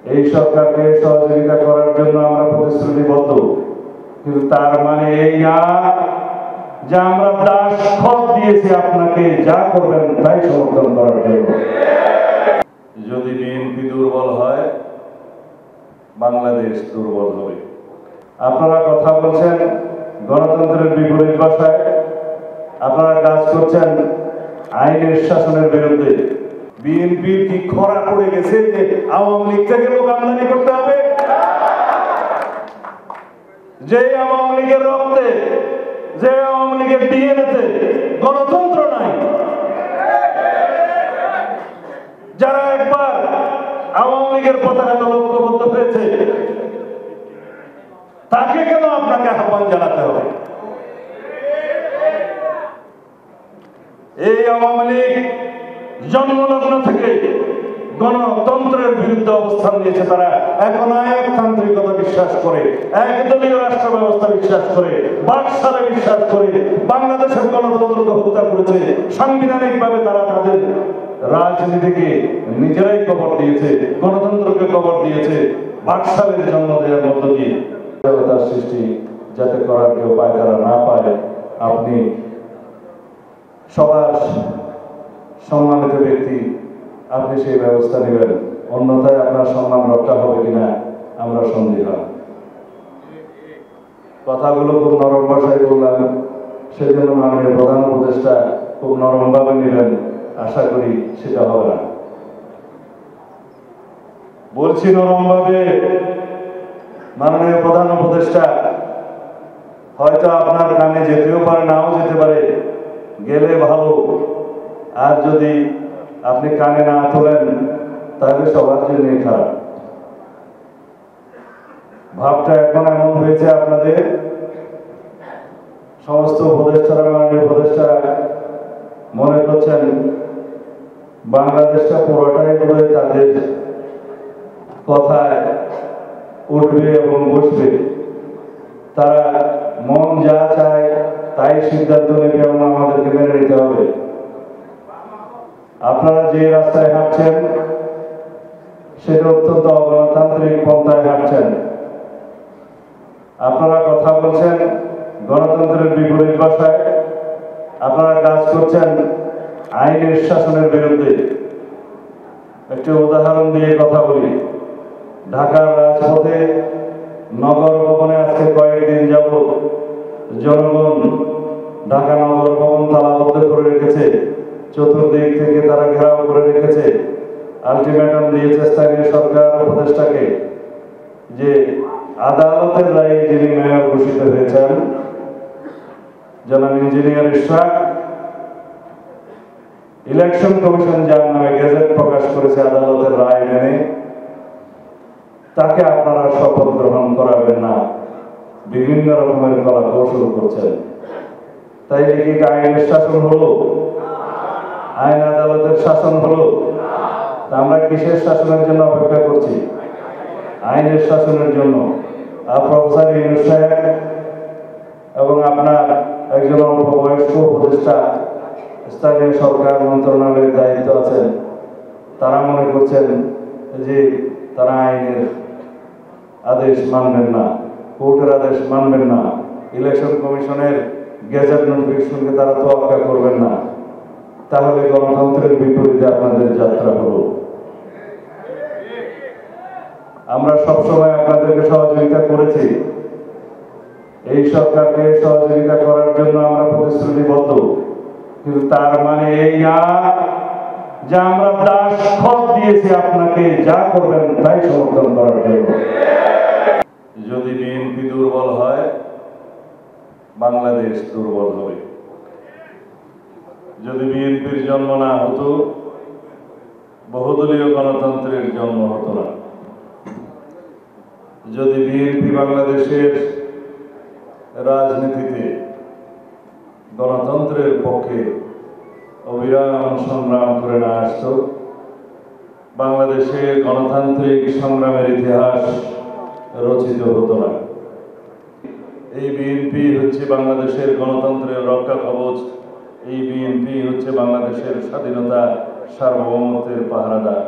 এই সরকারকে সহযোগিতা করার জন্য আমরা প্রতিশ্রুতিবদ্ধ, কিন্তু তার মানে এই না যে আমরা দাসখত দিয়েছি আপনাকে যা করবেন তাই সমর্থন করার জন্য। যদি বিএনপি দুর্বল হয়, বাংলাদেশ দুর্বল হবে। আপনারা কথা বলছেন গণতন্ত্রের বিপরীত ভাষায়, আপনারা কাজ করছেন আইনের শাসনের বিরুদ্ধে। বিএনপির কি খরা পড়ে গেছে যে আওয়ামী লীগ থেকে লোক আমদানি করতে হবে? যে আওয়ামী লীগের রক্তে, যে আওয়ামী লীগের ডিএনএতে গণতন্ত্র নাই, যারা একবার আওয়ামী লীগের পতাকাতে ঐক্যবদ্ধ হয়েছে, তাকে কেন আপনাকে আহ্বান জানাতে হবে? এই আওয়ামী লীগ জন্মলগ্ন থেকে গণতন্ত্রের বিরুদ্ধে অবস্থান নিয়েছে। তারা এখন একতান্ত্রিকতা বিশ্বাস করে, একদলীয় রাষ্ট্র ব্যবস্থা বিশ্বাস করে, বাকশালে বিশ্বাস করে, বাংলাদেশের গণতন্ত্রকে হত্যা করেছে। সাংবিধানিক ভাবে তারা তাদের রাজনীতিকে নিজেরাই কবর দিয়েছে, গণতন্ত্রকে কবর দিয়েছে বাকশালের জন্ম দেওয়ার মধ্য দিয়ে। দেবতার সৃষ্টি যাতে করার কেউ পায় তারা না পায়, আপনি সবার সম্মানিত ব্যক্তি, আপনি সেই ব্যবস্থা নেবেন, অন্যথায় আপনার সম্মান রক্ষা হবে কিনা আমরা সন্দিহান। কথাগুলো খুব নরম ভাষায় বললাম, সেজন্য মাননীয় প্রধান উপদেষ্টা খুব নরমভাবে নেবেন, আশা করি সেটা হবে না। বলছি নরমভাবে, মাননীয় প্রধান উপদেষ্টা হয়তো আপনার কানে যেতেও পারে, নাও যেতে পারে, গেলে ভালো। আর যদি আপনি কানে না তোলেন তাহলে সবার জন্যই খারাপ। ভাবটা এখন এমন হয়েছে, আপনাদের সমস্ত উপদেষ্টারা, মাননীয় উপদেষ্টা মনে করছেন বাংলাদেশটা পুরোটাই বোধহয় তাদের কথায় উঠবে এবং বসবে। তারা মন যা চায় তাই সিদ্ধান্ত নেবে এবং আমাদেরকে মেনে নিতে হবে। আপনারা যে রাস্তায় হাঁটছেন সেটা অত্যন্ত অগণতান্ত্রিক পন্থায় হাঁটছেন। আপনারা কথা বলছেন গণতন্ত্রের বিপরীত ভাষায়, আপনারা কাজ করছেন আইনের শাসনের বিরুদ্ধে। একটি উদাহরণ দিয়ে কথা বলি। ঢাকার রাজপথে নগর ভবনে আজকে কয়েকদিন যাবত জনগণ ঢাকা নগর ভবন তালাবদ্ধ করে রেখেছে, চতুর্দিক থেকে তারা ঘেরাও করে রেখেছে। আলটিমেটাম দিয়েছে স্থানীয় সরকার উপদেষ্টাকে যে আদালতের রায়ে যিনি মেয়র ঘোষিত হয়েছেন জনাব ইঞ্জিনিয়ার ইশরাক, ইলেকশন কমিশন যার নামে গেজেট প্রকাশ করেছে আদালতের রায় মেনে, তাকে আপনারা শপথ গ্রহণ করাবেন না, বিভিন্ন রকমের কলা কৌশল করছেন। তাই কি আইনের শাসন হলো? আইন আদালতের শাসন হলো? আমরা কিসের শাসনের জন্য অপেক্ষা করছি? আইনের শাসনের জন্য। প্রফেসর ইউনূস সাহেব এবং আপনার একজন অল্প বয়স্ক উপদেষ্টা স্থানীয় সরকার মন্ত্রণালয়ের দায়িত্ব আছেন, তারা মনে করছেন যে তারা আইনের আদেশ মানবেন না, কোর্টের আদেশ মানবেন না, ইলেকশন কমিশনের গেজেট নোটিফিকেশনকে তারা তোয়াক্কা করবেন না। তাহলে গণতন্ত্রের বিপরীতে আপনাদের যাত্রা হলো। আমরা সবসময় আপনাদেরকে সহযোগিতা করেছি, এই সরকারকে সহযোগিতা করার জন্য আমরা প্রতিশ্রুতিবদ্ধ, কিন্তু তার মানে এই না যে আমরা দাসখত দিয়েছি আপনাকে যা করবেন তাই সমর্থন করার জন্য। যদি বিএনপি দুর্বল হয়, বাংলাদেশ দুর্বল হবে। যদি বিএনপির জন্ম না হতো, বহুদলীয় গণতন্ত্রের জন্ম হতো না। যদি বিএনপি বাংলাদেশের রাজনীতিতে গণতন্ত্রের পক্ষে অবিরাম সংগ্রাম করে না আসত, বাংলাদেশের গণতান্ত্রিক সংগ্রামের ইতিহাস রচিত হতো না। এই বিএনপি হচ্ছে বাংলাদেশের গণতন্ত্রের রক্ষা কবচ। এই বিএনপি হচ্ছে বাংলাদেশের স্বাধীনতা সার্বভৌমত্বের পাহারাদার।